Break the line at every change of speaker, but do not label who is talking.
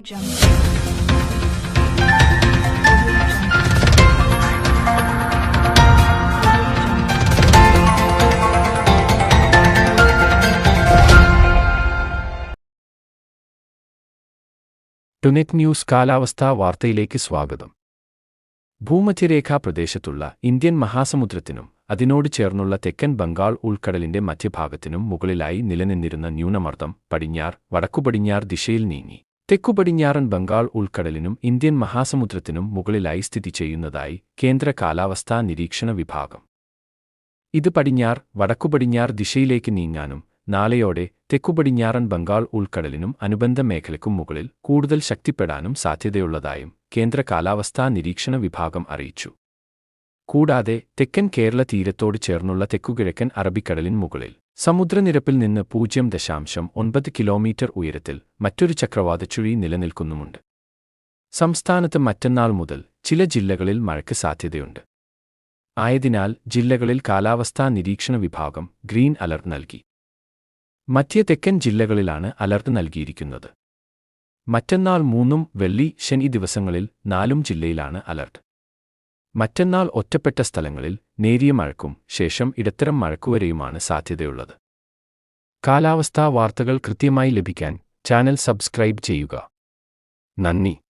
ടുനെറ്റ് news കാലാവസ്ഥാ വാർത്തയിലേക്ക് സ്വാഗതം. ഭൂമധ്യരേഖാ പ്രദേശത്തുള്ള ഇന്ത്യൻ മഹാസമുദ്രത്തിനും അതിനോട് ചേർന്നുള്ള തെക്കൻ ബംഗാൾ ഉൾക്കടലിന്റെ മധ്യഭാഗത്തിനും മുകളിലായി നിലനിന്നിരുന്ന ന്യൂനമർദ്ദം വടക്കുപടിഞ്ഞാറ് ദിശയിൽ നീങ്ങി തെക്കുപടിഞ്ഞാറൻ ബംഗാൾ ഉൾക്കടലിനും ഇന്ത്യൻ മഹാസമുദ്രത്തിനും മുകളിലായി സ്ഥിതി ചെയ്യുന്നതായി കേന്ദ്ര കാലാവസ്ഥാ നിരീക്ഷണ വിഭാഗം. ഇത് വടക്കുപടിഞ്ഞാറ് ദിശയിലേക്ക് നീങ്ങാനും നാളെയോടെ തെക്കുപടിഞ്ഞാറൻ ബംഗാൾ ഉൾക്കടലിനും അനുബന്ധ മേഖലയ്ക്കും മുകളിൽ കൂടുതൽ ശക്തിപ്പെടാനും സാധ്യതയുള്ളതായും കേന്ദ്ര കാലാവസ്ഥാ നിരീക്ഷണ വിഭാഗം അറിയിച്ചു. കൂടാതെ തെക്കൻ കേരള തീരത്തോട് ചേർന്നുള്ള തെക്കുകിഴക്കൻ അറബിക്കടലിൻ മുകളിൽ സമുദ്രനിരപ്പിൽ നിന്ന് 0.9 കിലോമീറ്റർ ഉയരത്തിൽ മറ്റൊരു ചക്രവാതച്ചുഴി നിലനിൽക്കുന്നുമുണ്ട്. സംസ്ഥാനത്ത് മറ്റന്നാൾ മുതൽ ചില ജില്ലകളിൽ മഴയ്ക്ക് സാധ്യതയുണ്ട്. ആയതിനാൽ ജില്ലകളിൽ കാലാവസ്ഥാ നിരീക്ഷണ വിഭാഗം ഗ്രീൻ അലർട്ട് നൽകി. മധ്യ തെക്കൻ ജില്ലകളിലാണ് അലർട്ട് നൽകിയിരിക്കുന്നത്. മറ്റന്നാൾ 3, വെള്ളി, ശനി ദിവസങ്ങളിൽ 4 ജില്ലയിലാണ് അലർട്ട്. മറ്റന്നാൾ ഒറ്റപ്പെട്ട സ്ഥലങ്ങളിൽ നേരിയ മഴയ്ക്കും ശേഷം ഇടത്തരം മഴയ്ക്കുവരെയുമാണ് സാധ്യതയുള്ളത്. കാലാവസ്ഥാ വാർത്തകൾ കൃത്യമായി ലഭിക്കാൻ ചാനൽ സബ്സ്ക്രൈബ് ചെയ്യുക. നന്ദി.